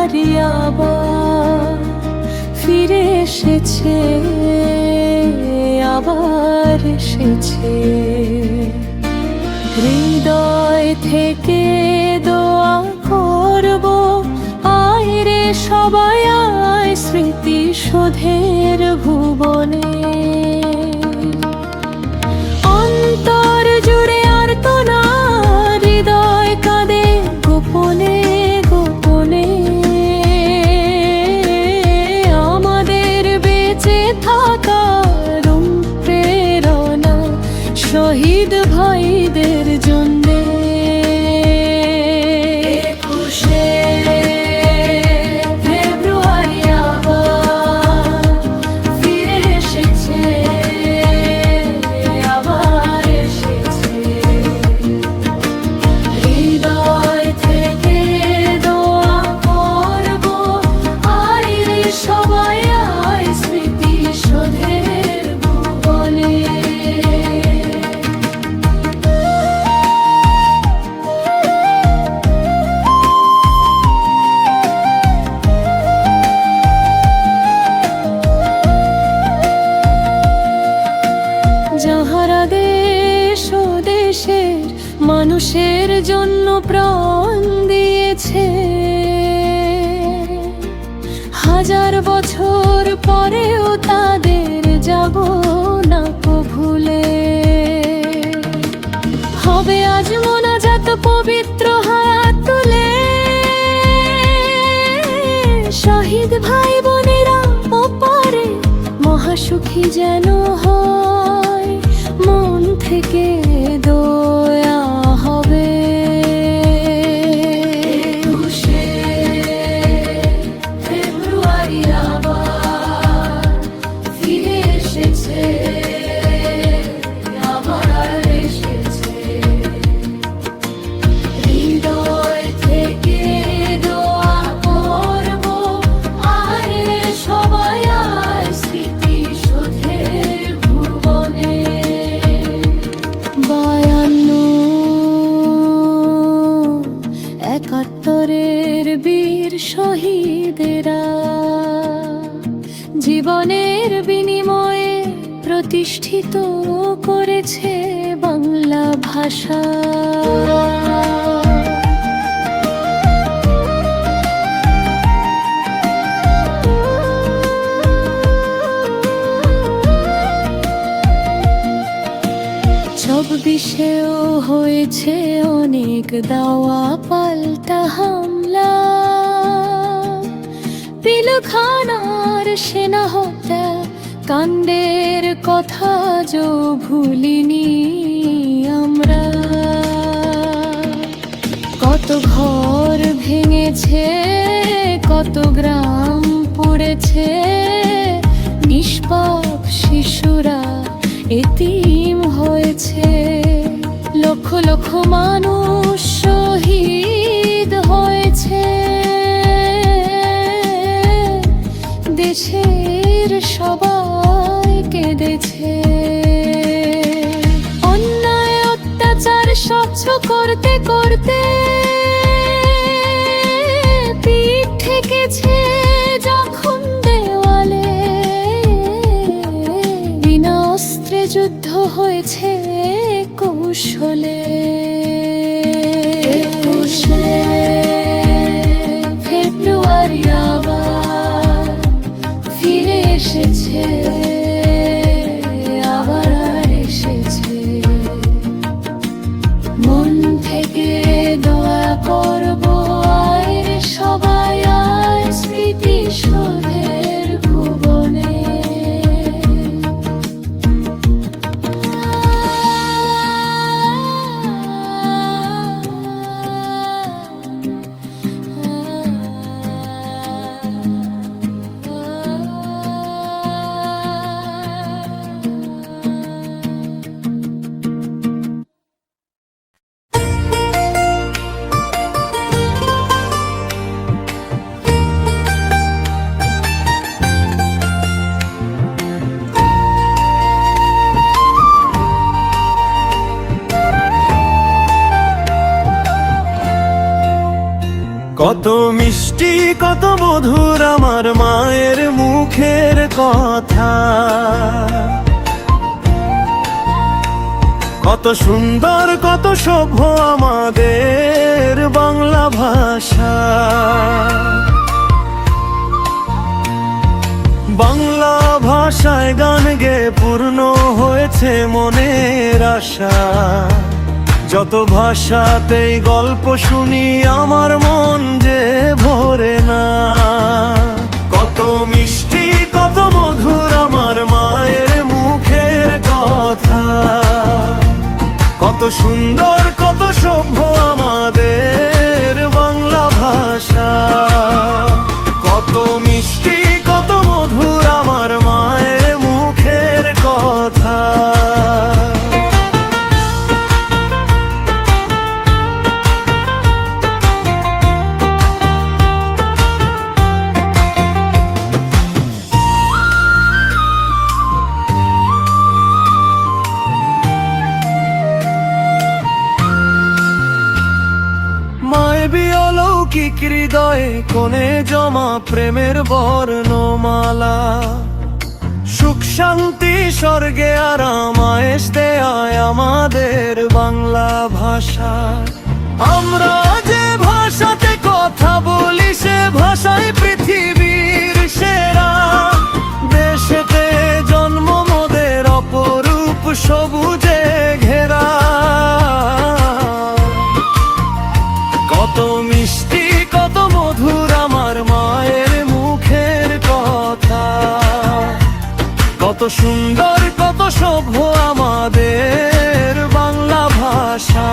ফেব্রুয়ারি আবার ফিরে এসেছে, আবার এসেছে। হৃদয় থেকে দোয়া করব, আয় রে সবাই আয় স্মৃতিশোধের ভুবনে। অন্তর জুড়ে আর্তনা, হৃদয় কাঁদে গোপনে গোপনে। আমাদের বেঁচে থাকার প্রেরণা শহীদ ভাইদের জন্যে। 21শে ফেব্রুয়ারি আবার ফিরে এসেছে, আবার এসেছে। হৃদয় থেকে দোয়া করব, আয় রে সবাই আয় স্মৃতিশোধের ভুবনে। যাহারা দেশ ও দেশের মানুষের জন্য প্রাণ দিয়েছে, হাজার বছর পরেও তাদের যাব না কো ভুলে। হবে আজ মোনাজাত পবিত্র হাত তুলে, শহীদ ভাই বোনেরা ওপারে মহাসুখী যেন হয়, মন থেকে দয়া হবে। 21শে ফেব্রুয়ারি আবার ফিরে এসেছে, আবার এসেছে। হৃদয় থেকে দোয়া করব, আয় রে সবাই আয় স্মৃতিশোধের ভুবনে। 52-71-এর বীর শহীদেরা জীবনের বিনিময়ে প্রতিষ্ঠিত করেছে বাংলা ভাষা। চব্বিশেও হয়েছে অনেক দাওয়া পাল্টা হামলা, পিলখানার সেনা হত্যা কাণ্ডের কথা যো ভুলিনি আমরা। কত ঘর ভেঙেছে, কত গ্রাম পড়েছে, নিষ্পাপ শিশুরা এতিম হয়েছে। লক্ষ লক্ষ মানুষ শহীদ হয়েছে, দেশের সবাই কেঁদেছে। অন্যায় অত্যাচার স্বচ্ছ করতে করতে পিঠ ঠেকেছে যখন দেওয়ালে, বিনা অস্ত্রে যুদ্ধ হয়েছে কৌশলে। 21শে ফেব্রুয়ারি আবার ফিরে এসেছে, আবার এসেছে। মন থেকে দোয়া করব, আয় রে সবাই আয় স্মৃতিশোধের ভুবনে। কত মিষ্টি কত মধুর আমার মায়ের মুখের কথা, কত সুন্দর কত সভ্য আমাদের বাংলা ভাষা। বাংলা ভাষায় গান গেয়ে পূর্ণ হয়েছে মনের আশা। যত ভাষাতেই গল্প শুনি আমার মন যে ভরে না। কত মিষ্টি কত মধুর আমার মায়ের মুখের কথা, কত সুন্দর কত সভ্য আমাদের বাংলা ভাষা। কত মিষ্টি কত মধুর আমার মায়ের মুখের কথা। অলৌকিক হৃদয়ে কোণে জমা প্রেমের বর্ণমালা, সুখ শান্তি স্বর্গে আরাম আয়েশ দেয় আমাদের বাংলা ভাষা। আমরা যে ভাষাতে কথা বলি সে ভাষাই পৃথিবীর সেরা। দেশেতে জন্ম মোদের অপরূপ সবুজে ঘেরা। কত মিষ্টি কত মধুর আমার মায়ের মুখের কথা, কত সুন্দর কত সভ্য আমাদের বাংলা ভাষা।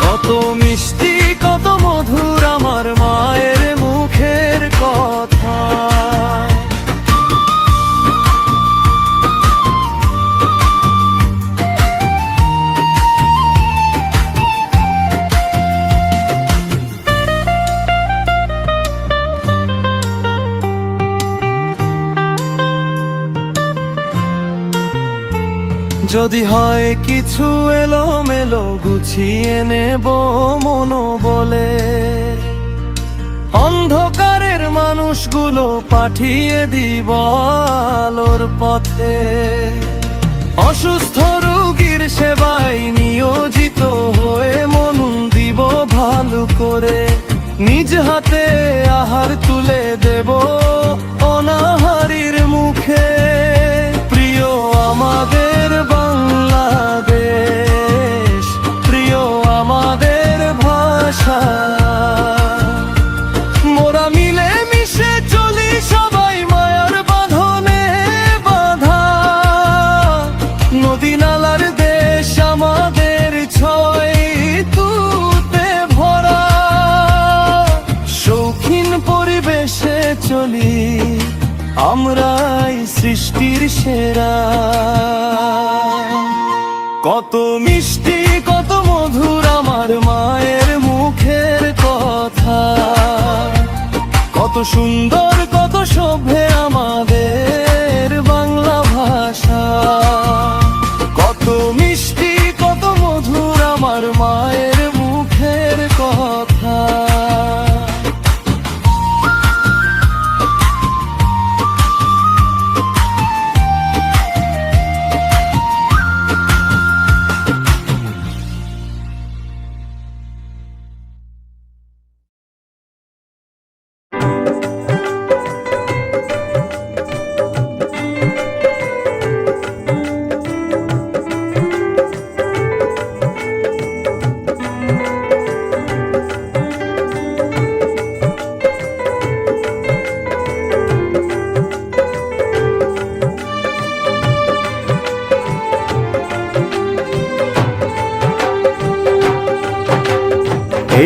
কত মিষ্টি কত মধুর আমার মায়ের মুখের কথা। যদি হয় কিছু এলোমেলো গুছিয়ে নেব মনোবলে, অন্ধকারের মানুষগুলো পাঠিয়ে দিব আলোর পথে। অসুস্থ রোগীর সেবায় নিয়োজিত হয়ে মন দিব ভালো করে। নিজ হাতে আহার তুলে দেব অনাহারীর মুখে। প্রিয় আমাদের বাংলাদেশ, প্রিয় আমাদের ভাষা। মোরা মিলে মিশে চলি সবাই মায়ার বাঁধনে বাঁধা। নদী নালার দেশ আমাদের ছয় তুতে ভরা। শৌখিন পরিবেশে চলি আমরাই সৃষ্টির সেরা। কত মিষ্টি কত মধুর আমার মায়ের মুখের কথা, কত সুন্দর কত সভ্যে আমাদের বাংলা ভাষা। কত মিষ্টি কত মধুর আমার মায়ের মুখের কথা।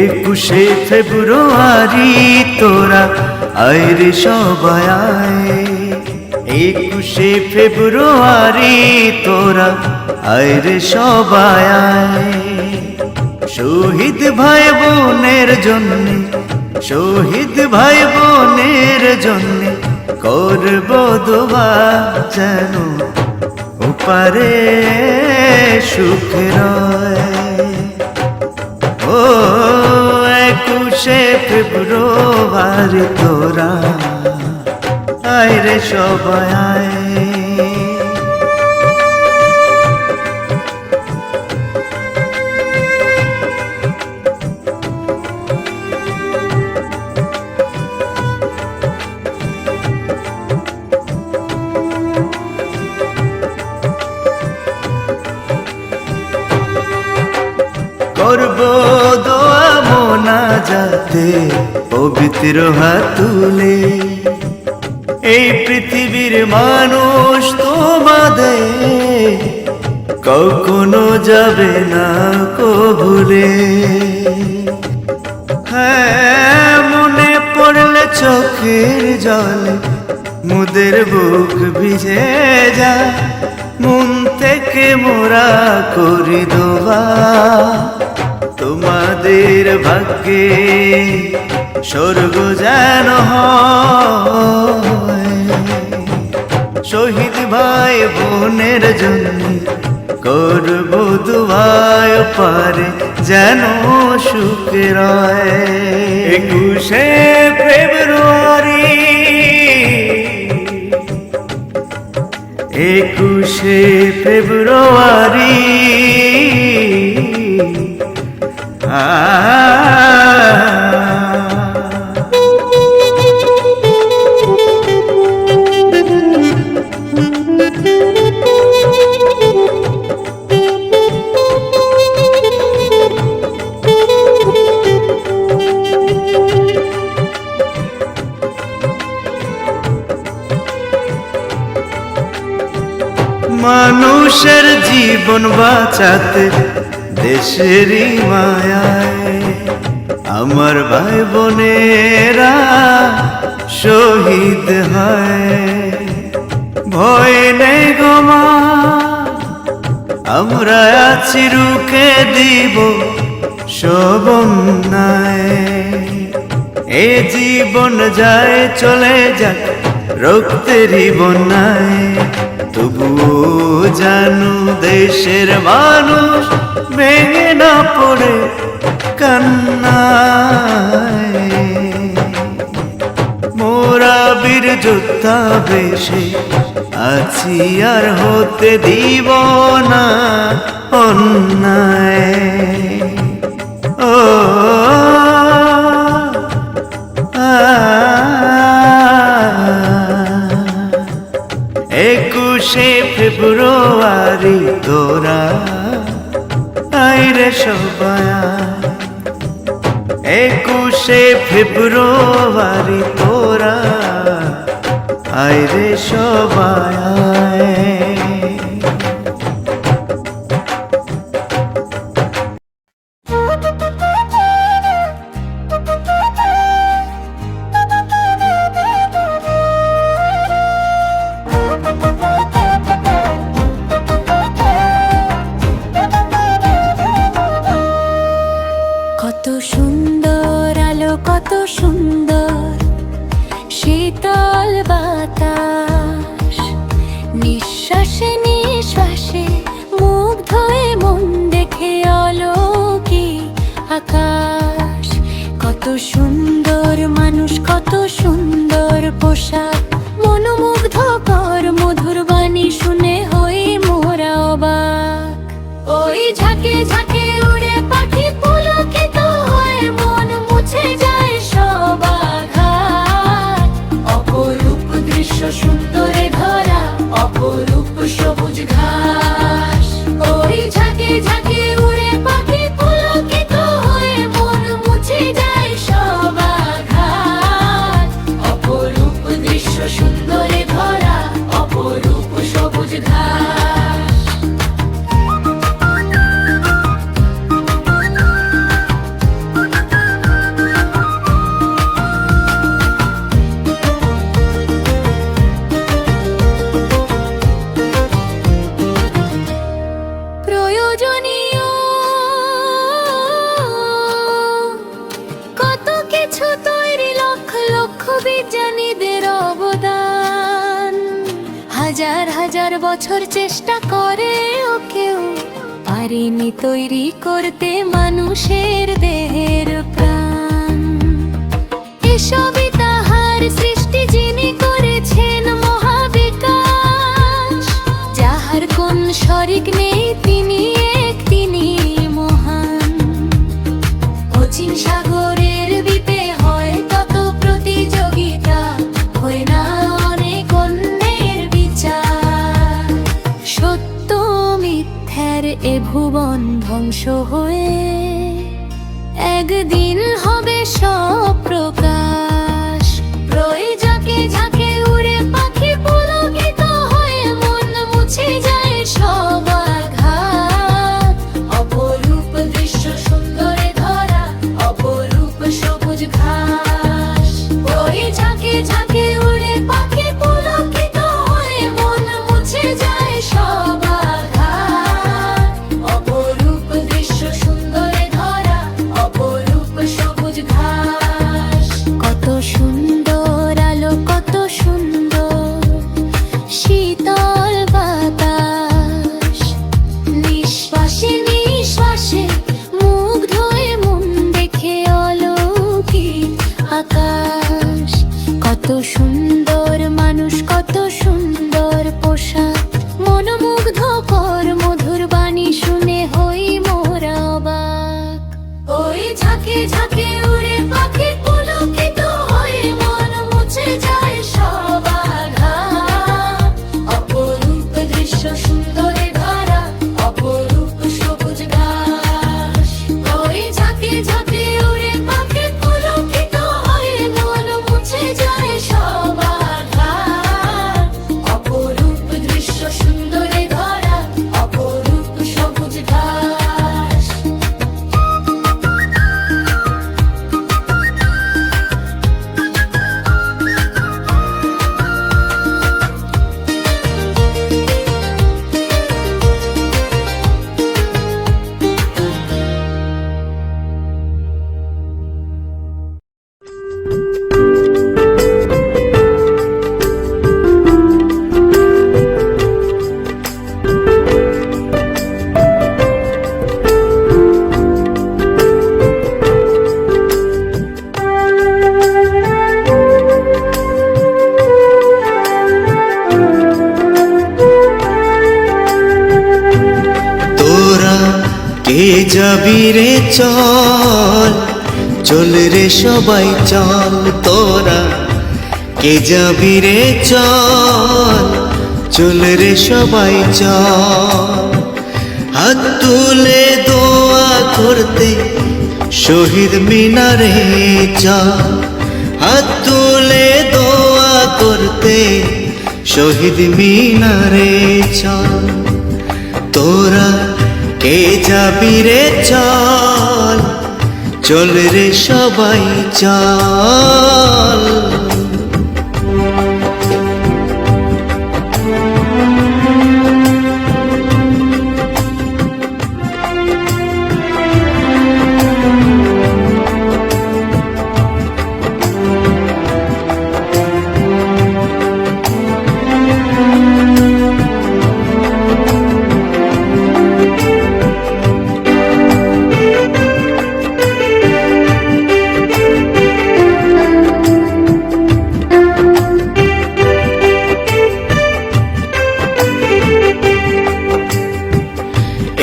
একুশে ফেব্রুয়ারি তোরা আয় রে সবাই আয়। একুশে ফেব্রুয়ারি তোরা আয় রে সবাই আয়। শহীদ ভাই বোনের জন্যে, শহীদ ভাই বোনের জন্যে করব দোয়া যেন ওপারে সুখ রয়। ও একুশ 21শে ফেব্রুয়ারি তোরা আয় রে সবাই আয়। করব দোয়া মোনাজাতে পবিত্র হাত তুলে, এই পৃথিবীর মানুষ তোমাদের কখনো যাবে না কো ভুলে। হ্যাঁ, মনে পড়লে চোখের জলে মুদের বুক ভিজে যায়, মন থেকে মোরা করি দোয়া তোমাদের ভাগ্যে স্বর্গ যেন হয়। শহীদ ভাই বোনের জন্য করব দুয়ায় পারে যেন সুখ রয়। 21শে ফেব্রুয়ারি 21শে ফেব্রুয়ারি মানুষের জীবন বাঁচাতে দেশেরই মায়ায় আমার ভাই বোনেরা শহীদ হয়। ভয় নেই গো মা, আমরা আছি রুখে দিব সব অন্যায়। এ জীবন যায় চলে যাক রক্তেরই বন্যায়, তবুও জানু দেশের মানুষ ভেঙে না পড়ে কান্নায়। মোরা বীর যোদ্ধা বেশে আছি আর হতে দিব না অন্যায়। ও 21শে ফেব্রুয়ারি তোরা আয় রে সবাই আয়। 21শে ফেব্রুয়ারি তোরা আয় রে সবাই আয়। কত সুন্দর আলো, কত সুন্দর শীতল বাতাস, নিঃশ্বাসে নিঃশ্বাসে মুগ্ধ হয়ে মন দেখে অলৌকিক আকাশ। কত সুন্দর মানুষ, কত সুন্দর পোশাক, মনোমুগ্ধকর মধুর বাণী শুনে হই মোরা অবাক। ওই ঝাঁকে ঝাঁকে উড়ে পাখি পুলকিত হয়ে মন মুছে যায় সব আঘাত। অপরূপ দৃশ্য সুন্দরে ভরা, অপরূপ সবুজ ঘাস। ওই ঝাঁকে ঝাঁকে উড়ে পাখি পুলকিত হয়ে মন মুছে যায় সব আঘাত। অপরূপ দৃশ্য সুন্দরে ভরা, অপরূপ সবুজ ঘাস। প্রয়োজনীয় কত কিছু তৈরি, লক্ষ লক্ষ বিজ্ঞানীদের অবদান। হাজার হাজার বছর চেষ্টা করেও কেউ পারেনি তৈরি করতে মানুষের দেহের প্রাণ। এসবই তাহার সৃষ্টি, যিনি করেছেন মহাবিকাশ। যাহার কোন শরিক নেই, তিনি এক, তিনি মহান। অচিন সাগরের দ্বীপে হয় তত প্রতিযোগিতা, হয় না অনেক অন্যের বিচার। সত্য মিথ্যার এ ভুবন ধ্বংস হয়ে একদিন হবে সব প্রকাশ। রয়ে ঝাঁকে ঝাঁকে উড়ে পাখি পুলকিত হয়ে, মন মুছে যায় সব আঘাত। অপরূপ দৃশ্য সুন্দরে ধরা, অপরূপ সবুজ ঘাস। রয়ে ঝাঁকে ঝাঁকে উড়ে পাখি পুলকিত হয়ে, মন মুছে যায় সব আঘাত। অপরূপ দৃশ্য সুন্দরে ধরা, অপরূপ সবুজ ঘাস। কত সুন্দর আলো, কত সুন্দর শীতল বাতাস। নিঃশ্বাসে নিঃশ্বাসে মুগ্ধ হয়ে মন দেখে অলৌকিক আকাশ। কত সুন্দর মানুষ, কত সুন্দর পোশাক, মনোমুগ্ধকর মধুর বাণী শুনে হই মোরা অবাক। ওই ঝাঁকে ঝাঁকে উড়ে পাখি পুলকিত হয়ে, মন মুছে যায় সব আঘাত। অপরূপ দৃশ্য সুন্দরে ধরা, অপরূপ সবুজ ঘাস। ওই ঝাঁকে ঝাঁকে উড়ে পাখি পুলকিত হয়ে, মন মুছে যায় সব আঘাত। অপরূপ দৃশ্য সুন্দরে ধরা, অপরূপ সবুজ ঘাস। তোরা কে যাবি রে চল, চল রে সবাই চল। তোরা কে যাবি রে চল, চল রে সবাই চল। হাত তুলে দোয়া করতে শহীদ মিনারে চল। হাত তুলে দোয়া করতে শহীদ মিনারে চল। তোরা কে যাবি রে চল, চল রে সবাই চল।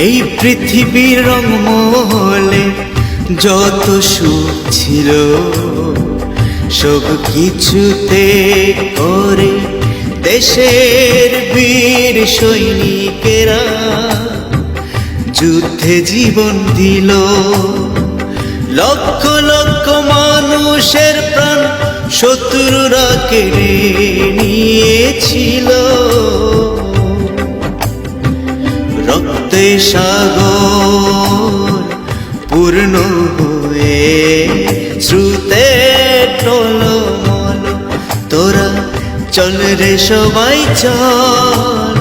এই পৃথিবীর রংমহলে যত সুখ ছিল, সব কিছুতে করে দেশের বীর সৈনিকেরা যুদ্ধে জীবন দিল। লক্ষ লক্ষ মানুষের প্রাণ শত্রুরা কেড়ে নিয়েছিল। রক্তে সাগর পূর্ণ হয়ে শ্রুতে টলমল। তোরা চল রে সবাই চল,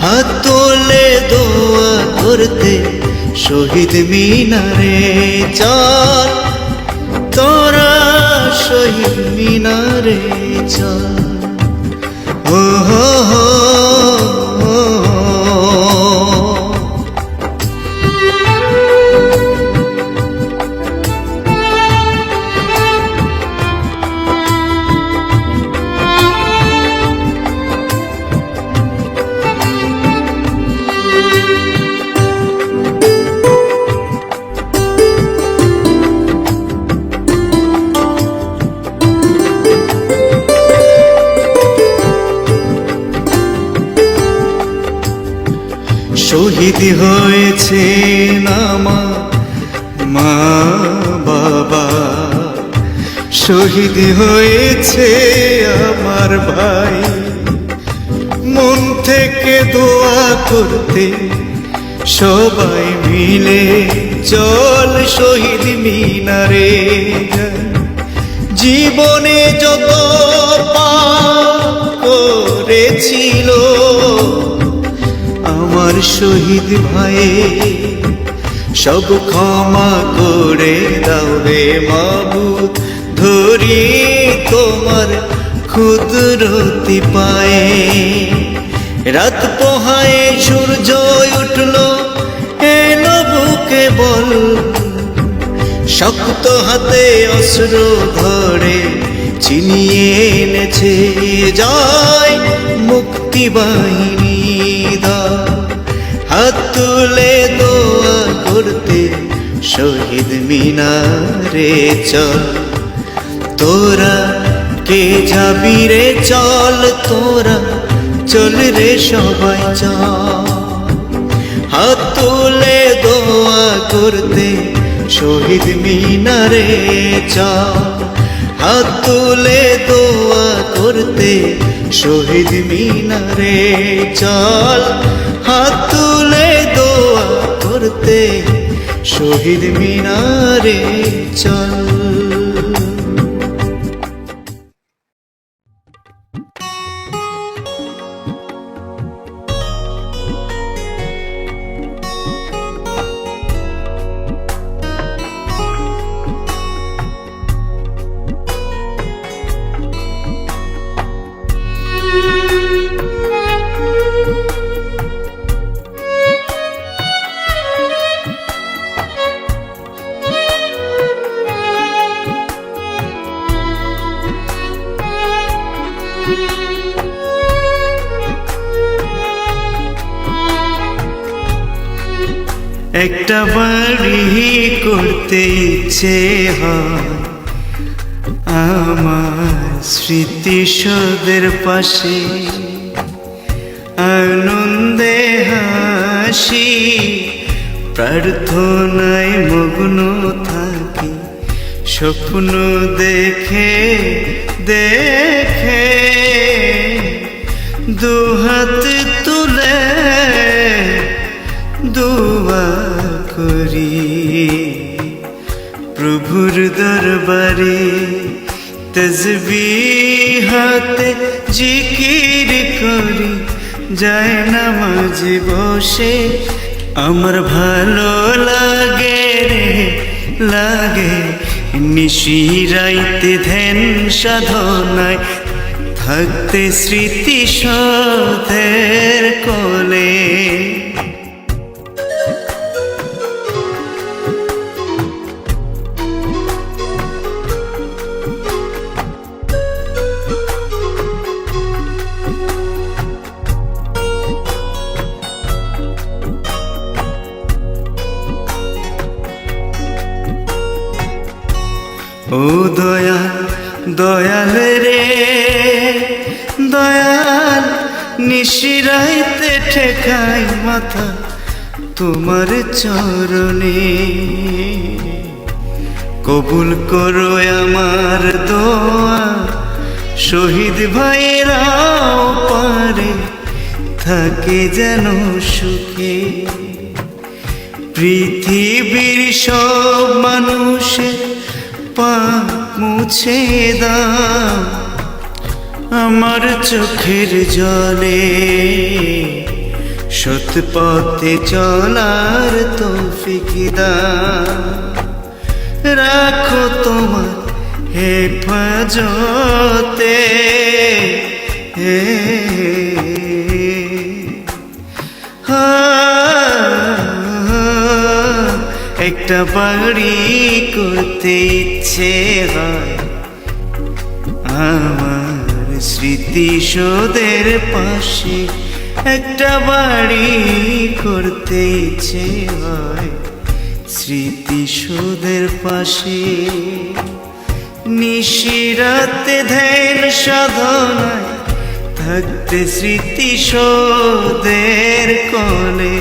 হাত তোলে দোয়া করতে শহীদ মিনারে চল। তোরা শহীদ মিনারে চল। ও হো হো শহীদ হয়েছে আমার মা বাবা, শহীদ হয়েছে আমার ভাই। মন থেকে দোয়া করতে সবাই মিলে চল শহীদ মিনারে যাই। জীবনে যত পাপ করেছিল আমার শহীদ ভাই, সব ক্ষমা করে দাও রে মাবুদ, ধরি তোমার কুদরতি পায়ে। রাত পোহায়ে সূর্য উঠলো, এলো বুকে বল, শক্ত হাতে অস্ত্র ধরে ছিনিয়ে এনেছে জয় মুক্তি বাহিনী দল। হাত তুলে দোয়া করতে শহীদ মিনারে চল, তোরা কে যাবি রে চল, তোরা চল রে সবাই চল। হাত তুলে দোয়া করতে শহীদ মিনারে চল, হাত তুলে দোয়া করতে শহীদ মিনারে চল, হাত তুলে দোয়া করতে শহীদ মিনারে চল। একটা বাড়ি করতে ইচ্ছে হয় আমার স্মৃতিসৌধের পাশে, আনন্দে হাসি প্রার্থনায় মগ্ন থাকি, স্বপ্ন দেখে দেখে দুহাত তুলে দোয়া করি, প্রভুর দরবারে তসবিহ হাতে জিকির করি, যায় নামাজে বসে আমার ভালো লাগে রে লাগে। নিশি রাইতে ধ্যান সাধনায় থাকতে স্মৃতিসৌধের কোলে। ও দয়াল দয়াল রে দয়াল, নিশিরাইতে ঠেকাই মাথা তোমার চরণে, কবুল করো আমার দোয়া, শহীদ ভাইরাও পারে থাকে যেন সুখে। পৃথিবীর সব মানুষের পাপ মুছে দাও আমার চোখের জলে, সৎ পথে চলার তৌফিক দাও, রাখো তোমার হেফাজতে। একটা বাড়ি করতে ইচ্ছে হয় আমার স্মৃতিসৌধের পাশে, একটা বাড়ি করতে ইচ্ছে হয় স্মৃতিসৌধের পাশে। নিশিরাতে ধ্যান সাধনায় থাকতে স্মৃতি শোধের কোলে।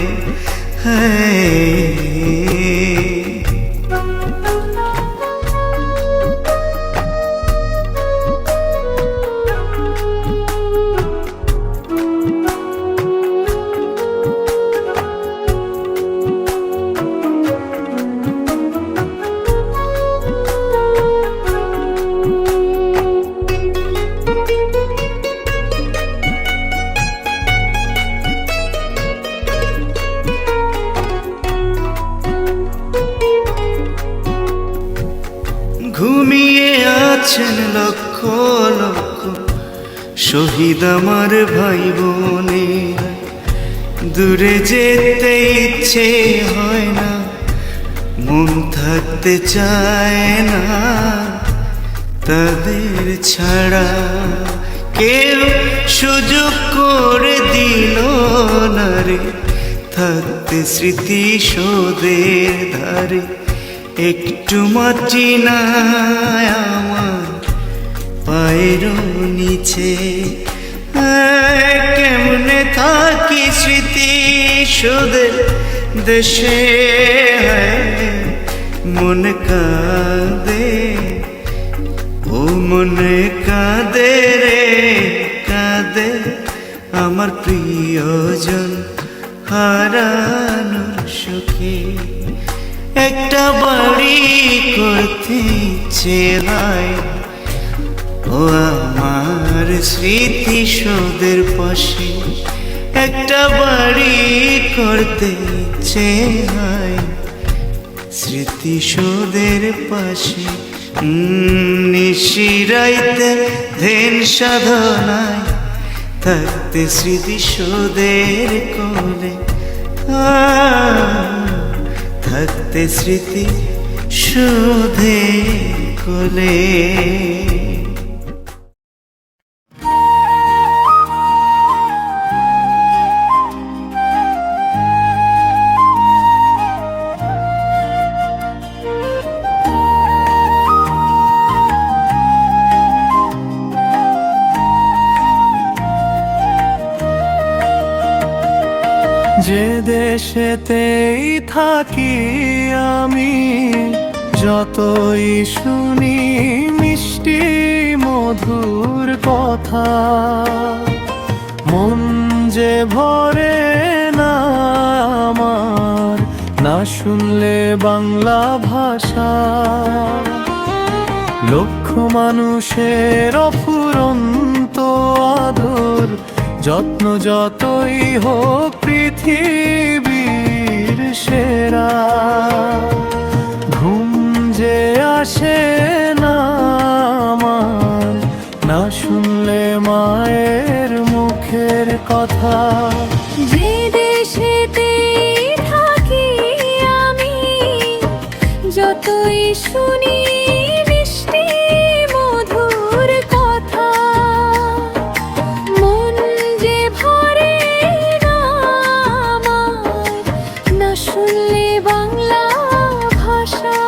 ঘুমিয়ে আছেন লক্ষ লক্ষ শহীদ আমার ভাই বোনে, দূরে যেতে ইচ্ছে হয় না, মন থাকতে চায় না তাদের ছাড়া। কেউ সুযোগ করে দিল না রে থাকতে স্মৃতি শোধের ধারে। একটু মাটি নাই আমার পায়ের নিচে, কেমনে থাকি স্মৃতি শোধের দেশে। মনে কাঁদে ও মনে কাঁদে রে কাঁদে আমার প্রিয়জন হারানোর সুখে। একটা বাড়ি করতে ইচ্ছে হয় ও আমার স্মৃতি শোধের পাশে। একটা বাড়ি করতে ইচ্ছে হয় স্মৃতি শোধের পাশে। নিশিরাইতে ধ্যান সাধনায় থাকতে স্মৃতি শোধের কোলে, থাকতে স্মৃতি শোধের কোলে। যে দেশেতেই থাকি আমি, যতই শুনি মিষ্টি মধুর কথা, মন যে ভরে না আমার না শুনলে বাংলা ভাষা। লক্ষ মানুষের অফুরন্ত আদর যত্ন যতই হোক পৃথিবীর সেরা, ঘুম যে আসে না আমার না শুনলে মায়ের মুখের কথা। যে দেশেতেই থাকি আমি, যতই শুনি মিষ্টি মধুর কথা, মন যে ভরে না আমার না শুনলে বাংলা ভাষা।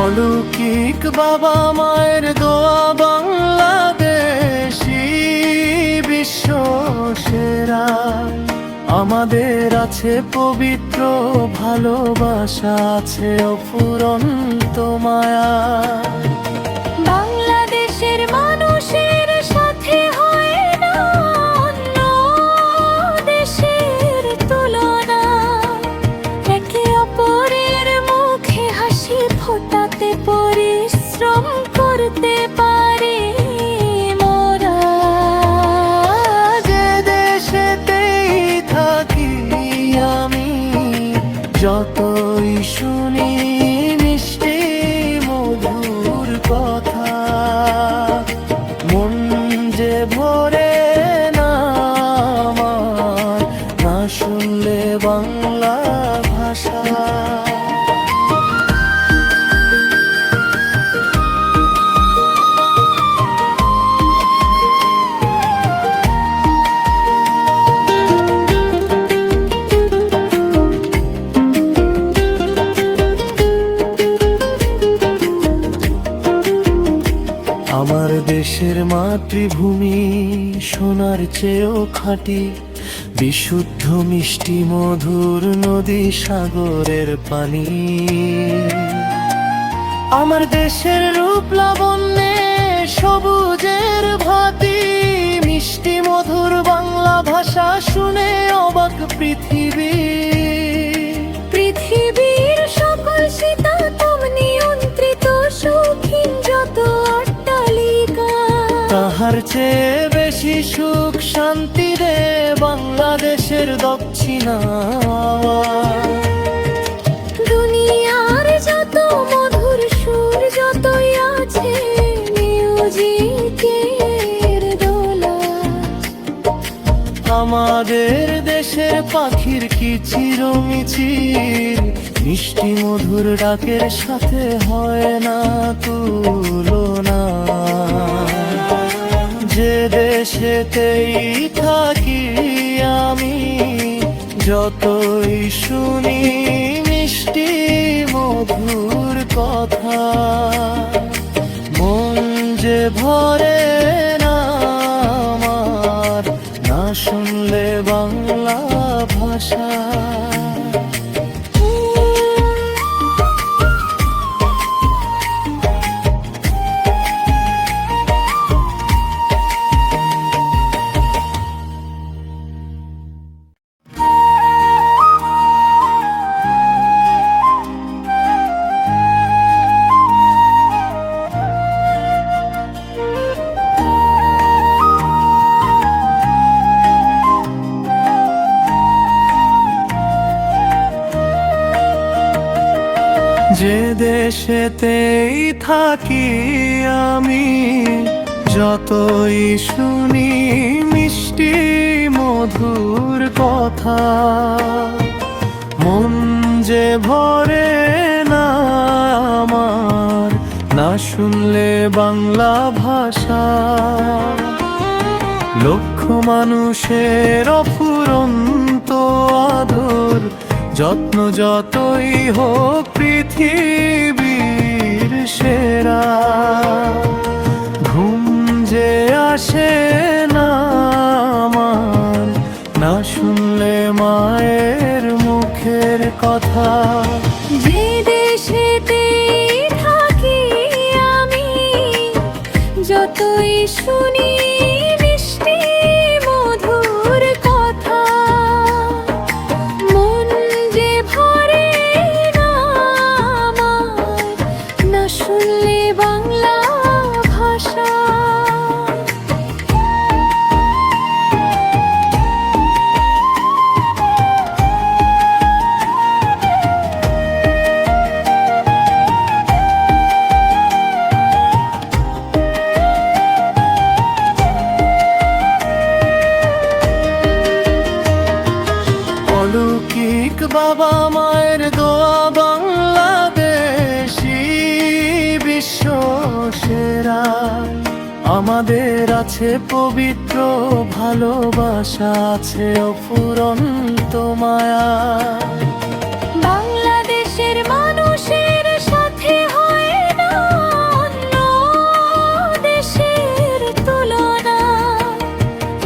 অলৌকিক বাবা মায়ের দোয়া বাংলাদেশী বিশ্ব সেরা। আমাদের আছে পবিত্র ভালোবাসা, আছে অফুরন্ত মায়া। বাংলাদেশের মানুষের সাথে হয় না অন্য দেশের তুলনা, একে অপরের মুখে হাসি ফোটাতে পরিশ্রম করতে পারি মোরা। যে দেশেতেই থাকি আমি, যতই শুনি মিষ্টি মধুর কথা, মন যে ভরে না আমার না শুনলে বাংলা ভাষা। দেশের মাতৃভূমি সোনার চেয়েও খাঁটি, বিশুদ্ধ মিষ্টি মধুর নদী সাগরের পানি। আমার দেশের রূপ লাবণ্যে সবুজের ভাতি, মিষ্টি মধুর বাংলা ভাষা শুনে অবাক পৃথিবী। পৃথিবীর সকল শীতাতপ নিয়ন্ত্রিত শৌখিন যত অট্টালিকা, তাহার চেয়ে বেশি সুখ শান্তি রে বাংলাদেশের দক্ষিণা। দুনিয়ার যত মধুর সুর যতই আছে মিউজিকের দোলা, আমাদের দেশের পাখির কিচিরমিচির মিষ্টি মধুর ডাকের সাথে হয় না তুলনা। যে দেশেতেই থাকি আমি, যতই শুনি মিষ্টি মধুর কথা, মন যে ভরে না আমার না শুনলে বাংলা ভাষা। যে দেশেতেই থাকি আমি, যতই শুনি মিষ্টি মধুর কথা, মন যে ভরে না আমার না শুনলে বাংলা ভাষা। লক্ষ মানুষের অফুরন্ত আদর যত্ন যতই হোক পৃথিবীর সেরা, ঘুম যে আসে না আমার না শুনলে মায়ের মুখের কথা। যে দেশেতে থাকি আমি, যতই শুনি মিষ্টি মধুর কথা, মন যে ভরে না আমার না শুনলে বাংলা ভাষা। অলৌকিক বাবা মায়ের দোয়া বাংলাদেশী বিশ্ব সেরা। আমাদের আছে পবিত্র ভালোবাসা, আছে অফুরন্ত মায়া। বাংলাদেশের মানুষের সাথে হয় না অন্য দেশের তুলনা,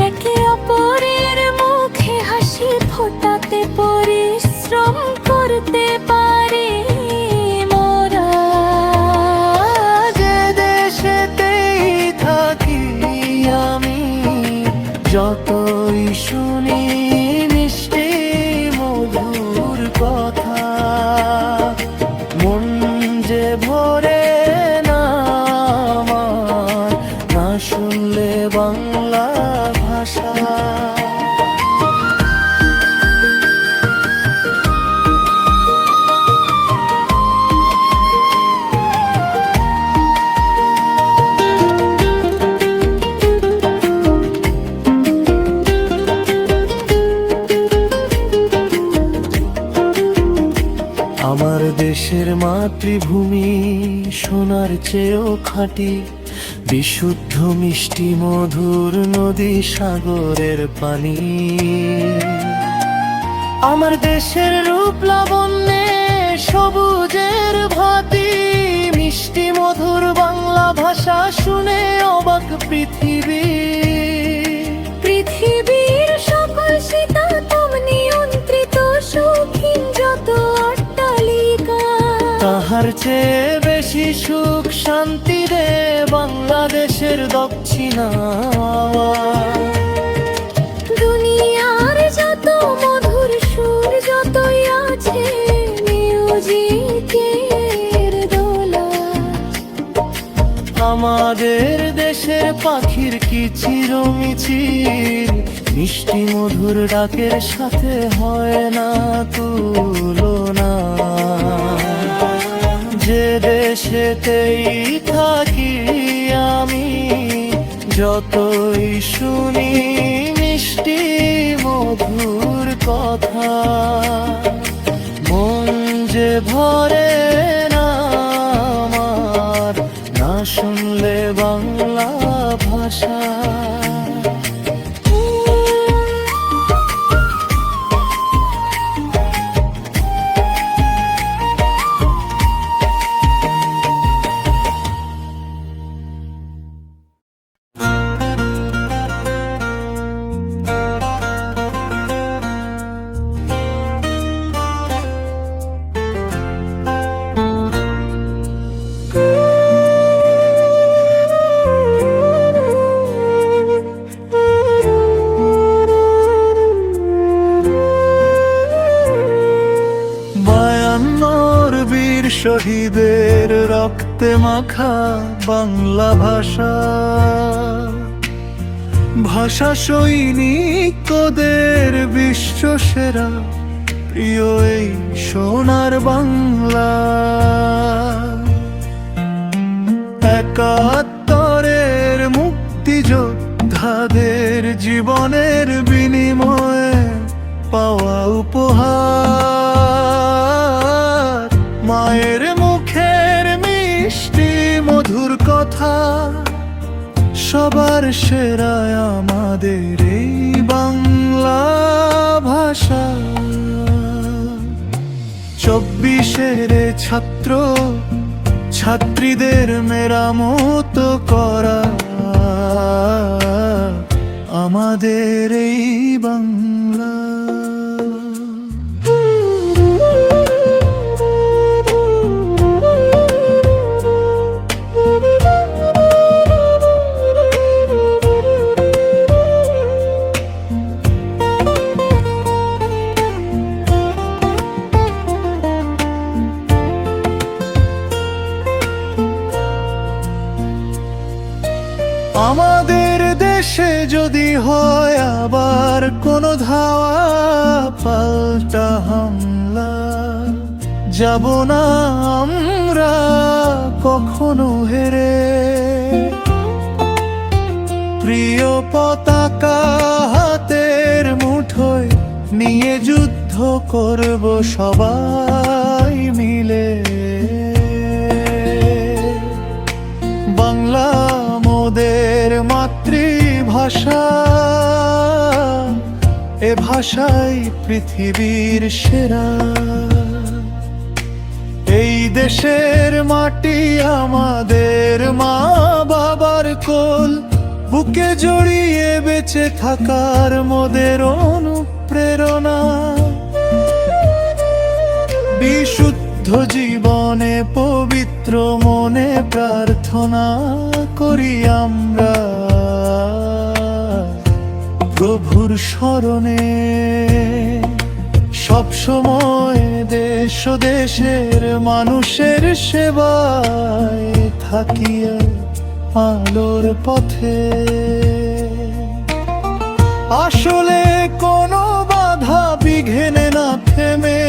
একে অপরের মুখে হাসি ফোটাতে পরিশ্রম করতে পারি মোরা। যে দেশেতেই থাকি আমি, যতই শুনি মিষ্টি মধুর কথা, মন যে ভরে না আমার না শুনলে বাংলা ভাষা। আমার দেশের মাতৃভূমি সোনার চেয়েও খাঁটি, বিশুদ্ধ মিষ্টি মধুর নদী সাগরের পানি। আমার দেশের রূপ লাবণ্যে সবুজের ভাতি, মিষ্টি মধুর বাংলা ভাষা শুনে অবাক অবাক পৃথিবী। পৃথিবীর সকল শীতাতপ নিয়ন্ত্রিত শৌখিন যত অট্টালিকা, তাহার চেয়ে বেশি সুখ শান্তি রে বাংলাদেশের দক্ষিণা। দুনিয়ার যত মধুর সুর যতই আছে মিউজিকের দোলা, আমাদের দেশের পাখির কিচিরমিচির মিষ্টি মধুর ডাকের সাথে হয় না তুলনা। যে দেশেতেই থাকি আমি যতই শুনি মিষ্টি মধুর কথা, মন যে ভরে না আমার না শুনলে বাংলা ভাষা। শহীদের রক্তে মাখা বাংলা ভাষা, ভাষা সৈনিকদের বিশ্ব সেরা প্রিয় এই সোনার বাংলা। ৭১-এর মুক্তিযোদ্ধাদের জীবনের বিনিময়ে পাওয়া উপহার, মায়ের মুখের মিষ্টি মধুর কথা, সবার সেরা আমাদের এই বাংলা ভাষা। ২৪-এর ছাত্র ছাত্রীদের মেরামত করা আমাদের এই বাংলা। আমাদের দেশে যদি হয় আবার কোনো ধাওয়া পাল্টা হামলা, যাব না আমরা কখনো হেরে। প্রিয় পতাকা হাতের মুঠোয় নিয়ে যুদ্ধ করব সবাই মিলে। বাংলা মোদের মাতৃভাষা, এ ভাষাই পৃথিবীর সেরা। এই দেশের মাটি আমাদের মা বাবার কোল, বুকে জড়িয়ে বেঁচে থাকার মোদের অনুপ্রেরণা। বিশুদ্ধ জীবনে পবিত্র মনে প্রার্থনা করি আমরা প্রভুর শরণে। সব সময় দেশ ও দেশের মানুষের সেবায় থাকি আলোর পথে। আসলে কোনো বাধা বিঘ্নে না থেমে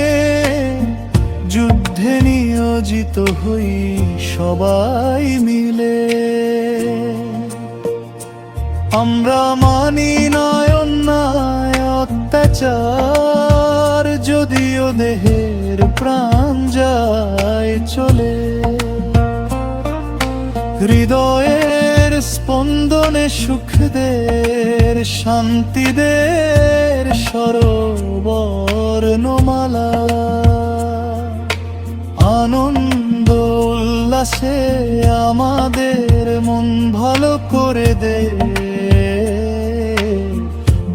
যুদ্ধে নিয়োজিত হই সবাই মিলে। আমরা মানি না অন্যায় অত্যাচার, যদিও দেহের প্রাণ যায় চলে। হৃদয়ের স্পন্দনে সুখদের শান্তিদের সরবর্ণমালা। আনন্দ বাংলা সে আমাদের মন ভালো করে দে,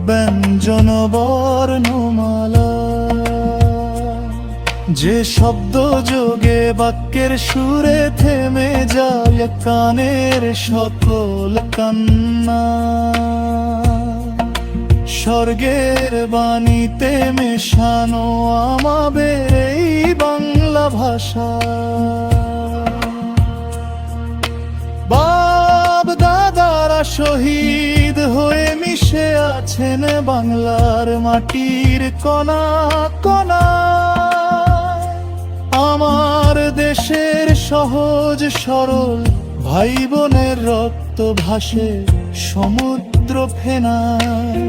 ব্যঞ্জন বর্ণমালা যে শব্দ যোগে বাক্যের সুরে থেমে যায় কানের সকল কান্না, স্বর্গের বাণীতে মেশানো আমাদের এই বাংলা ভাষা। বাপ দাদারা শহীদ হয়ে মিশে আছেন বাংলার মাটির কণা কণা। আমার দেশের সহজ সরল ভাই বোনের রক্ত ভাসে সমুদ্র ফেনায়,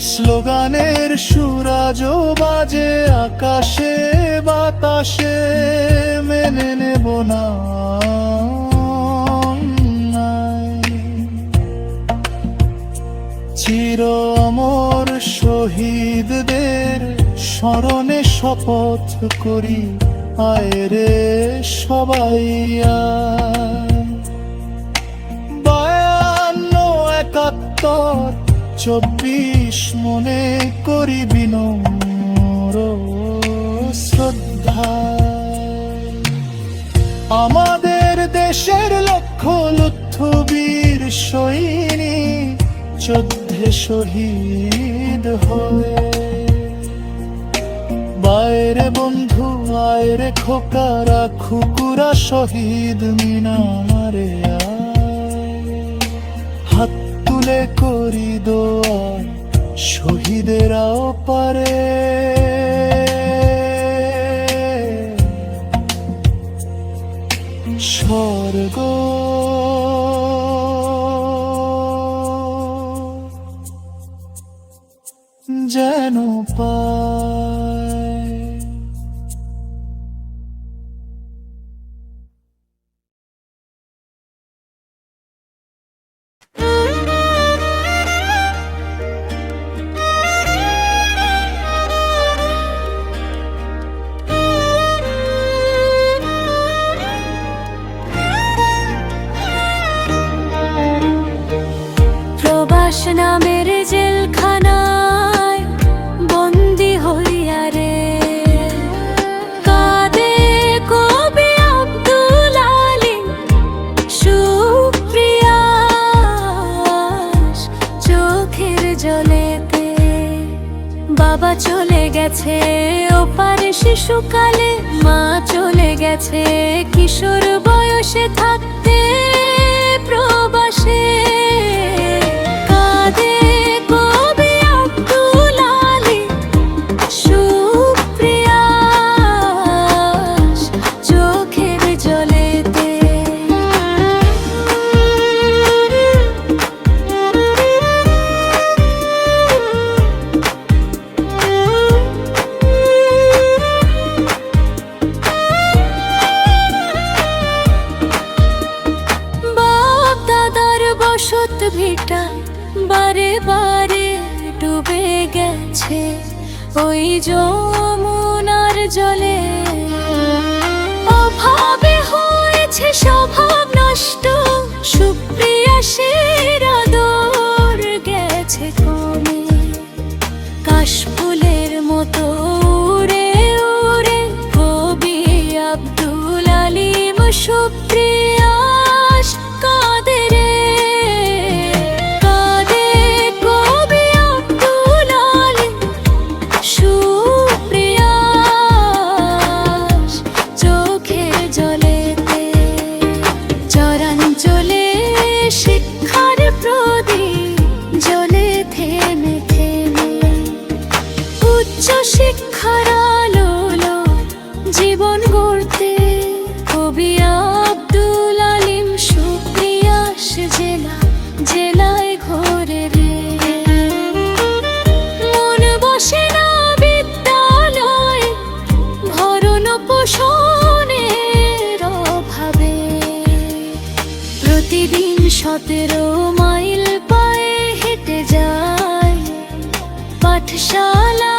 স্লোগানের সুরাজ বাজে আকাশে বাতাসে, মেনে নেব না চির অমর শহীদদের স্মরণে শপথ করি, আয় রে সবাই আয়। 52, 71, 24 মনে করি বিনম্র শ্রদ্ধা। আমাদের দেশের লক্ষ লুব্ধ বীর সৈনিক যুদ্ধে শহীদ হয়ে, বাইরে বন্ধু আয়রে খোকারা খুকুরা শহীদ মিনারে আয়, হাত তুলে করি দোয়া শহীদেরাও পারে স্বর্গ যেন পায়। প্রবাস নামের জেলখানায় বন্দি হইয়া রে কাঁদে কবি আব্দুল আলিম সুপ্রিয়াস চোখের জলেতে। বাবা চলে গেছে ওপারে শিশুকালে, মা চলে গেছে কিশোর বয়সে থাকতে প্রবাসে। কাঁদে কবি আব্দুল আলিম সুপ্রিয়াস চোখের জলেতে। বাপ দাদার বসত ভিটা বারে বারে ডুবে গেছে ওই যমুনার জলে। অভাবে হয়েছে স্বভাব নষ্ট, সুপ্রিয়াসের আদর গেছে কমে। কাশফুলের মতো উড়ে উড়ে কবি আব্দুল আলিম সুপ্রিয়াস কাঁদে রে। কাঁদে কবি আব্দুল আলিম সুপ্রিয়াস চোখের জলেতে। চরাঞ্চলে শিক্ষার প্রদীপ জ্বলে থেমে থেমে, উচ্চ শিক্ষার আলো জীবন গড়তে কবি আব্দুল আলিম সুপ্রিয়াস জেলা জেলায় ঘোরে রে। মন বসে না বিদ্যালয় ভরণ পোষণের অভাবে, প্রতিদিন 17 মাইল পায়ে হেঁটে যায় পাঠশালা।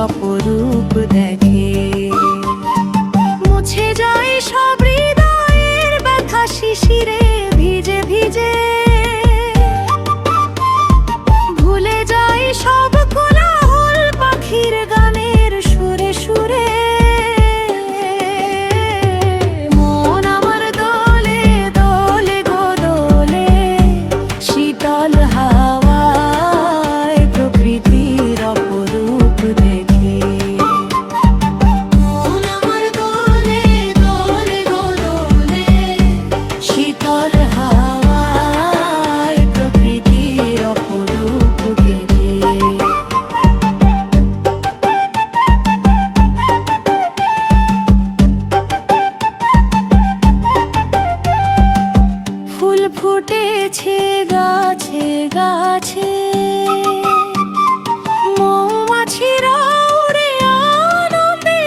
অপরূপ দেখে। মুছে যায় সব হৃদয়ের ব্যথা শিশিরে ভিজে ভিজে, ভুলে যায় সব কোলাহল পাখির গানের সুরে সুরে। মন আমার দোলে দোলে গো দোলে, শীতল হাওয়ায় প্রকৃতির অপরূপ দেখে। মন আমার দোলে দোলে গো দোলে, শীতল হাওয়ায় প্রকৃতির অপরূপ দেখে। ফুল ফুটেছে গাছে গাছে, মৌমাছিরা উড়ে আনন্দে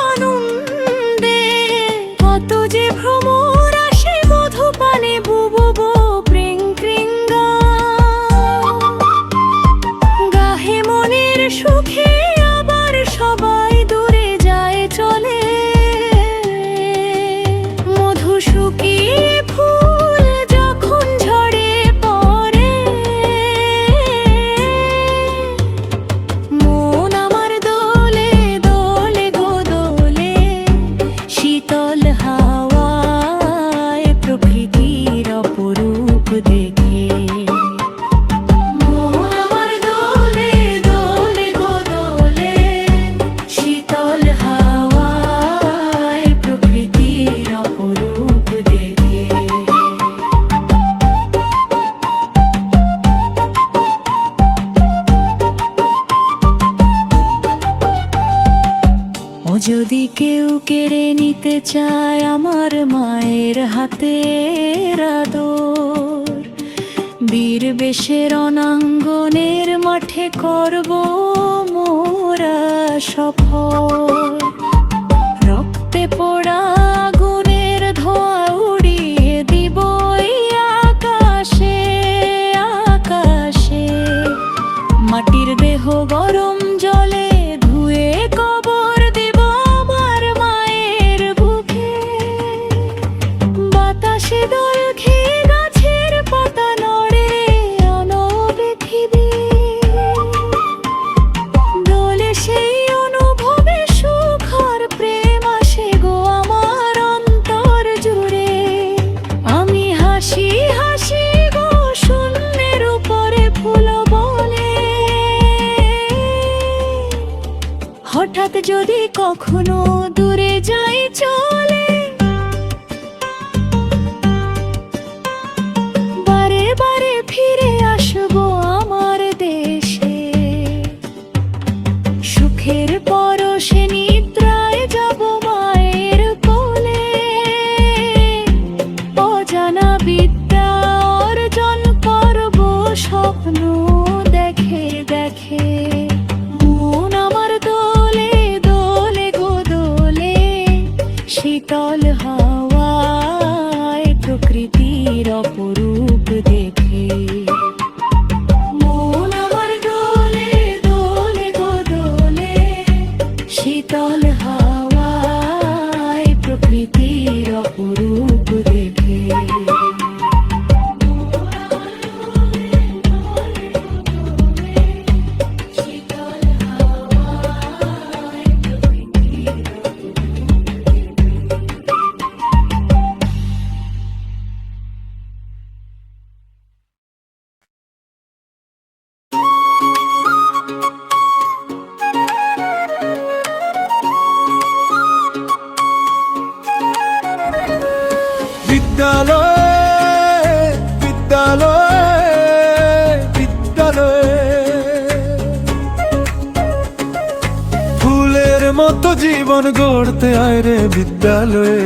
আনন্দে। কত যে ভ্রমর আসে মধুপানে বুবু গো প্রিং প্রিং গাহে মনের সুখে, আবার সবাই দূরে যায় চলে। মধু শুকিয়ে ফুল যখন ঝরে পড়ে, মন আমার দোলে দোলে গো দোলে, শীতল হাওয়ায় প্রকৃতির অপরূপ দেখে। মন আমার দোলে দোলে গো দোলে, শীতল হাওয়ায় প্রকৃতির অপরূপ দেখে। ও যদি কেউ কেড়ে নিতে চায় আমার মায়ের হাতের আদর, বীর বেশের রণাঙ্গনের মাঠে করব মোরা সফর। রক্তে পোড়া আগুনের ধোঁয়া উড়িয়ে দিব এই আকাশে আকাশে। মাটির দেহ গরম জলে ধুয়ে কবর দেব আমার মায়ের বুকে। বাতাসে দোল খেয়ে গাছের পাতা নড়ে অনবৃথিবী, দোলে সেই অনুভবে সুখ আর প্রেম আসে গো আমার অন্তর জুড়ে। আমি হাসি হাসি গো শূন্যের উপরে ফুল বলে। হঠাৎ যদি কখনো দূরে যাই চলে, বারে বারে ফিরে আসবো আমার দেশে। সুখের পরশে নিদ্রায় যাব মায়ের কোলে। অজানা বিদ্যা অর্জন করব স্বপ্ন দেখে দেখে। মন আমার দোলে দোলে গো দোলে, শীতল হাওয়ায় প্রকৃতির অপরূপ দেখে। মন আমার দোলে দোলে গো দোলে, শীতল হাওয়ায় প্রকৃতির অপরূপ দেখে। বিদ্যালয় বিদ্যালয় বিদ্যালয়, ফুলের মতো জীবন গড়তে আয় রে বিদ্যালয়ে।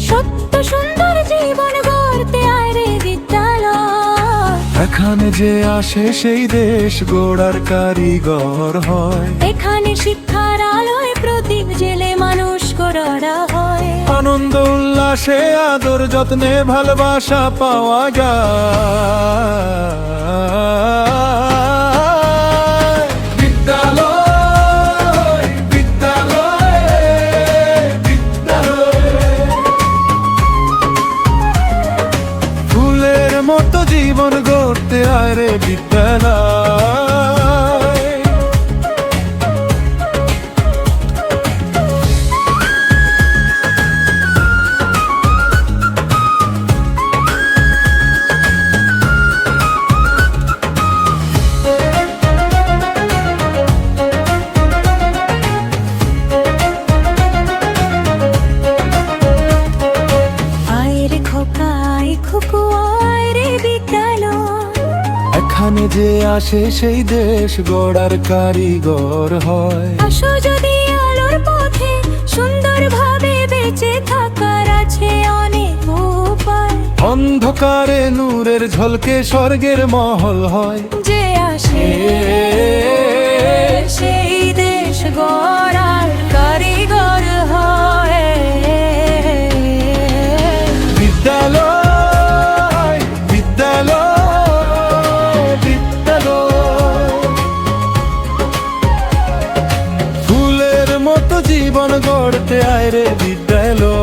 সত্য সুন্দর জীবন গড়তে আয় রে বিদ্যালয়। এখানে যে আসে সেই দেশ গড়ার কারিগর হয়। এখানে শিক্ষার আলোয় প্রদীপ জেলে মানুষ গড়া হয়। আনন্দ উল্লাসে আদর যত্নে ভালোবাসা পাওয়া যায়। বিদ্যালয় যে আসে সেই দেশ গড়ার কারিগর হয়। আসো যদি আলোর পথে সুন্দরভাবে বেঁচে থাকার আছে অনেক উপায়। অন্ধকারে নূরের ঝলকে স্বর্গের মহল হয়। যে আসে সেই দেশ গড়ার কারিগর হয়। বিদ্যালয় বিদ্যালয় বিদ্যালয়, ফুলের মতো জীবন গড়তে আয় রে বিদ্যালয়।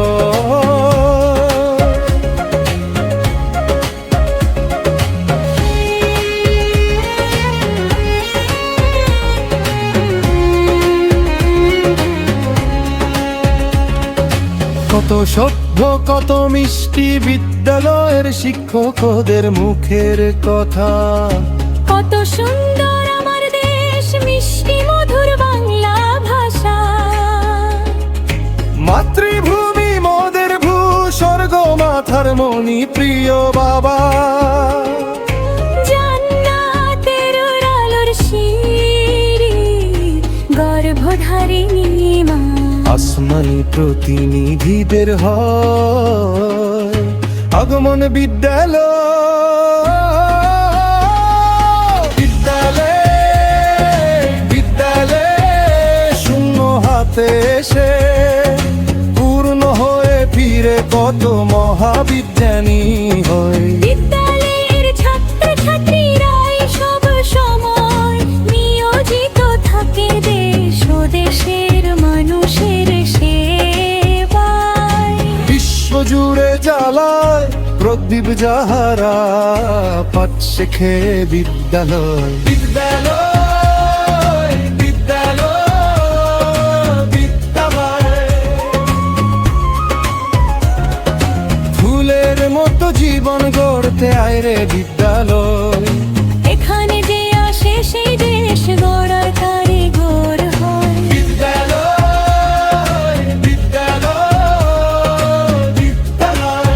কত সভ্য কত মিষ্টি বিদ্যালয়ের শিক্ষকদের মুখের কথা। কত সুন্দর আমার দেশ, মিষ্টি মধুর বাংলা ভাষা। মাতৃভূমি মোদের ভূ স্বর্গ মাথার মনি প্রিয় বাবা। জান্নাতের আলোর শিরি গর্ভধারিণী মা। আসমানি প্রতিনিধিদের হয় আগমন বিদ্যালয়। বিদ্যালয় বিদ্যালয়, শূন্য হাতে এসে পূর্ণ হয়ে ফিরে কত মহাবিজ্ঞানী হয়। বিদ্যালয়ের ছাত্রছাত্রীরাই সব সময় নিয়োজিত থাকে দেশ ও দেশের মানুষের সেবায়। বিশ্বজুড়ে জ্বালায় প্রদীপ যাহারা পাঠ শেখে বিদ্যালয়। বিদ্যালয় বিদ্যালয় বিদ্যালয়, ফুলের মতো জীবন গড়তে আয় রে বিদ্যালয়। এখানে যে আসে সেই দেশ গড়ার কারিগর হয়। বিদ্যালয় বিদ্যালয় বিদ্যালয়,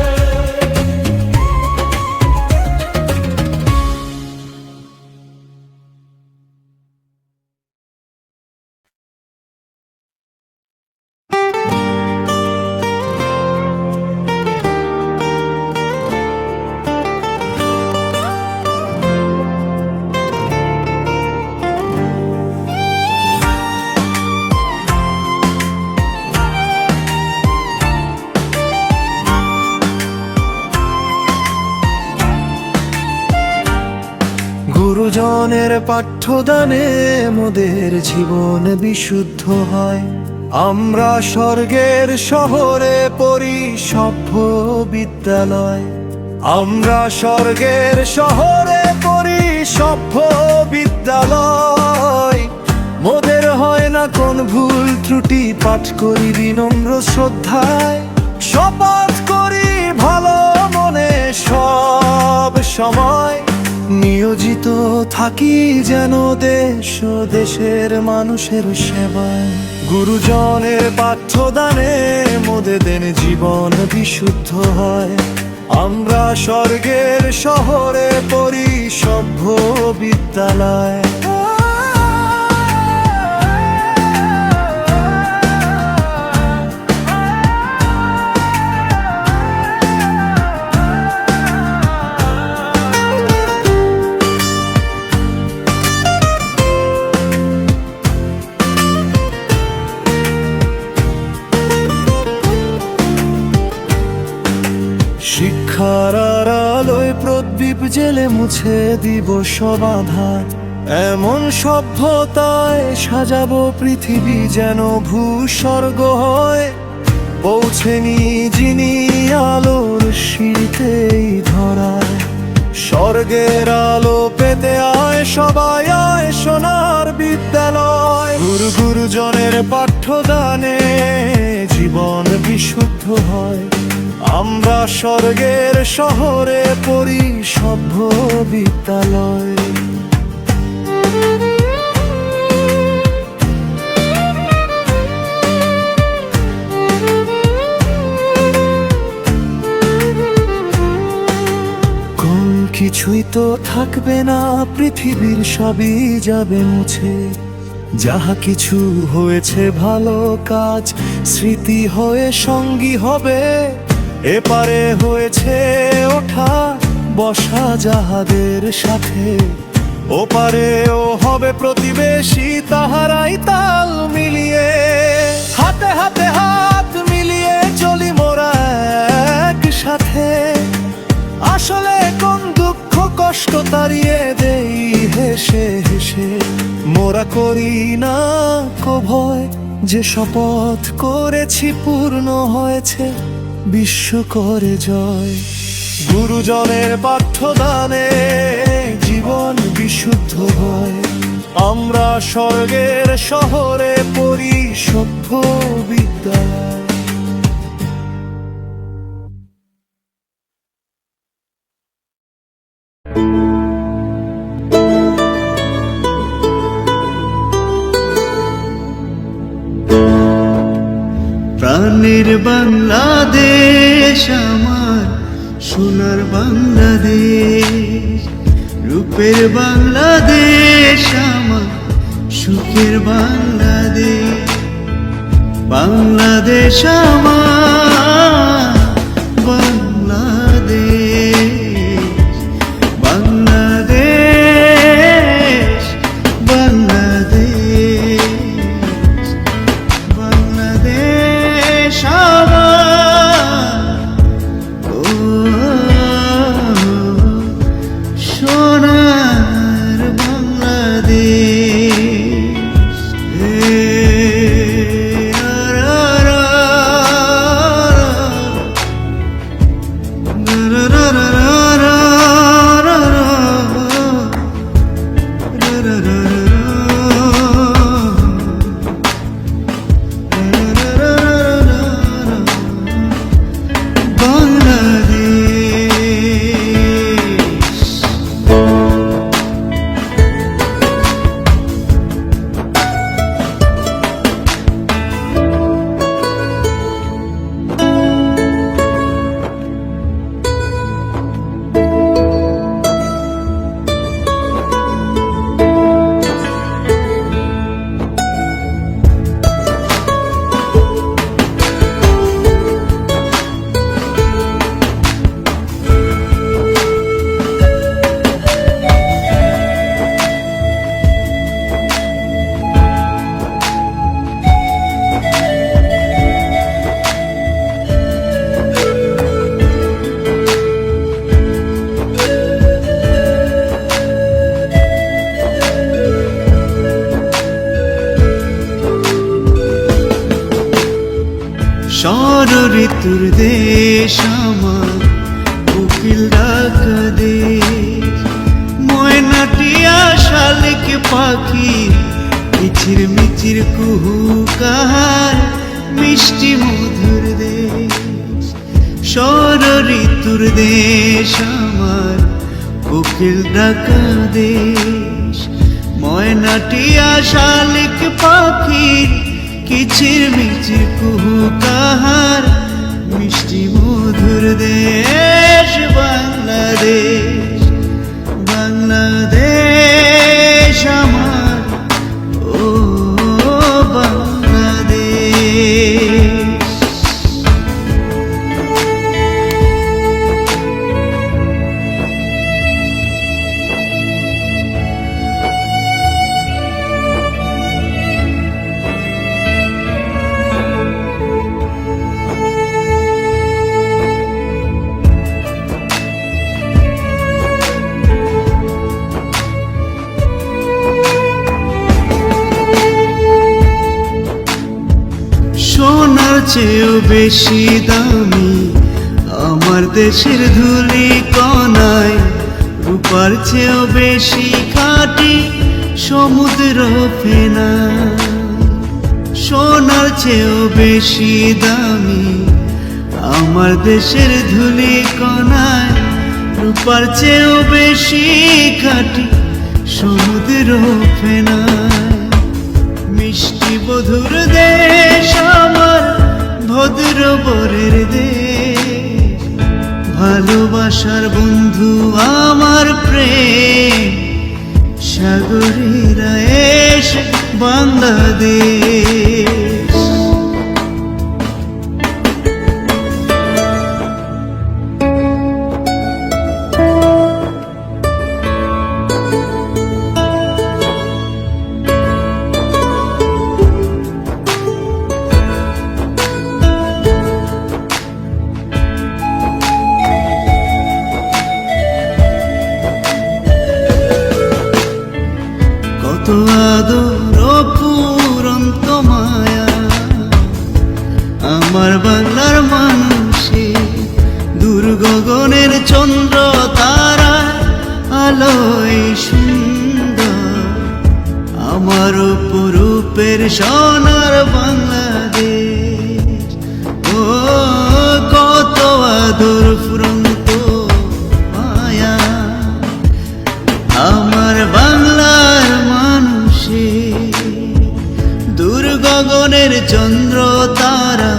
গুরুজনের পাঠ্যদানে মোদের জীবন বিশুদ্ধ হয়। আমরা স্বর্গের শহরে পড়ি সভ্য বিদ্যালয়। আমরা স্বর্গের শহরে পড়ি সভ্য বিদ্যালয়। মোদের হয় না কোন ভুল ত্রুটি, পাঠ করি বিনম্র শ্রদ্ধায়। শপথ করি ভালো মনে সব সময়, নিয়োজিত থাকি যেন দেশ ও দেশের মানুষের সেবায়। গুরুজনের পাঠ্যদানে মোদের জীবন বিশুদ্ধ হয়। আমরা স্বর্গের শহরে পড়ি সভ্য বিদ্যালয়। শিক্ষার আলোয় প্রদীপ জেলে মুছে দিব সব আধার। এমন সভ্যতায় সাজাবো পৃথিবী যেন ভূস্বর্গ হয়। পৌঁছেনি যিনি আলোর শীতেই ধরায়। স্বর্গের আলো পেতে আয় সবাই, আয় সোনার বিদ্যালয়। গুরুজনের পাঠ্যদানে জীবন বিশুদ্ধ হয়। আমরা স্বর্গের শহরে পড়ি সভ্য বিদ্যালয়। কিছুই হয়তো থাকবে না, পৃথিবীর সবই যাবে মুছে। যাহা কিছু হয়েছে ভালো কাজ স্মৃতি হয়ে সঙ্গী হবে। এপারে হয়েছে ওঠা বসা যাহাদের সাথে, ওপারেও হবে প্রতিবেশী, তাহারাই তাল মিলিয়ে। হাতে হাতে হাত মিলিয়ে চলি মোরা একসাথে। আসলে কোন দুঃখ কষ্ট তাড়িয়ে দেই হেসে হেসে। মোরা করি না কো ভয়, যে শপথ করেছি পূর্ণ হয়েছে, বিশ্ব করে জয়। গুরুজনের পাঠ্যদানে জীবন বিশুদ্ধ হয়। আমরা স্বর্গের শহরে পড়ি সভ্য বিদ্যালয়। প্রাণের বাংলাদেশ আমার, সোনার বাংলাদেশ, রূপের বাংলাদেশ আমার, সুখের বাংলাদেশ। বাংলাদেশ আমার, বাংলাদেশ, বাংলাদেশ, বাংলাদেশ, বাংলাদেশ আমার, ও সোনার বাংলাদেশ। হে রা রা রা রা রা রা রা রা রা রা। ঋতুর দেশ আমার, কোকিল ডাকা দেশ, ময়নাটিয়া শালিক পাখি, মিচির মিচির কুহুকার, মিষ্টি মধুর দেশ। ঋতুর দেশ আমার, কোকিল ডাকা দেশ, ময়নাটিয়া শালিক পাখি, কিচির মিচির কুহুকার, মিষ্টি মধুর দেশ। বাংলাদেশ, বাংলাদেশ আমার, ও বাংলাদেশ। সোনার চেয়েও বেশি দামি আমার দেশের ধুলি কণায়, রূপার চেয়েও বেশি খাঁটি সমুদ্র ফেনা। সোনার চেয়েও বেশি দামি আমার দেশের ধুলি কণায়, রূপার চেয়েও বেশি খাঁটি সমুদ্র ফেনা। মিষ্টি মধুর দেশ আমার, ভদ্র বরের দেশ, ভালোবাসার বন্ধু আমার প্রেম। বাংলাদেশ। কত আদর পুরন্ত মায়া আমার বাংলার মানুষে, দূর গগনের চন্দ্র তারা আলোয় সুন্দর আমার অপরূপের সোনার বাংলাদেশ। ও কত আদর ফুরন্ত মায়া আমার বাংলার মানুষে, দূর গগনের চন্দ্র তারা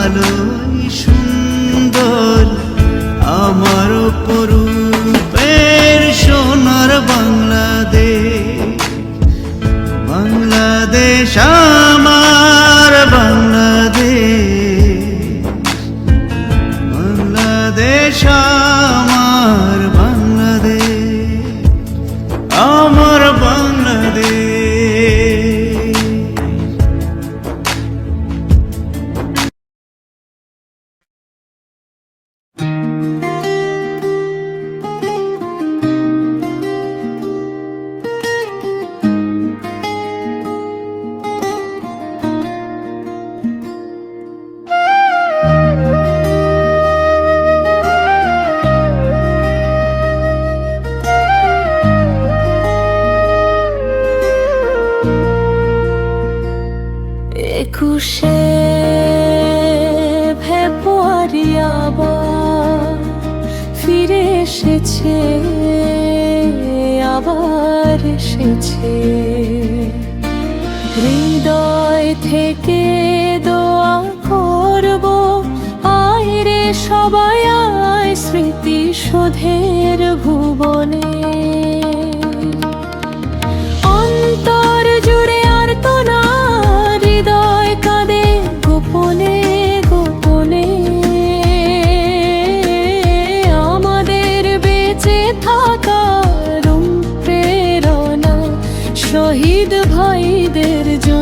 আলোয় সুন্দর আমার অপরূপের সোনার বাংলাদেশ। বাংলাদেশ আমার বাংলাদেশ, বাংলাদেশ আমার বাংলাদেশ, আমার বাংলাদেশ। একুশে ফেব্রুয়ারি আবার ফিরে এসেছে, আবার এসেছে। হৃদয় থেকে দোয়া করব, আয় রে সবাই আয় স্মৃতি শোধের ভুবনে। অন্তর জুড়ে আর্তনা, হৃদয় কাঁদে গোপনে গোপনে। আমাদের বেঁচে থাকার প্রেরণা শহীদ ভাইদের জন্য।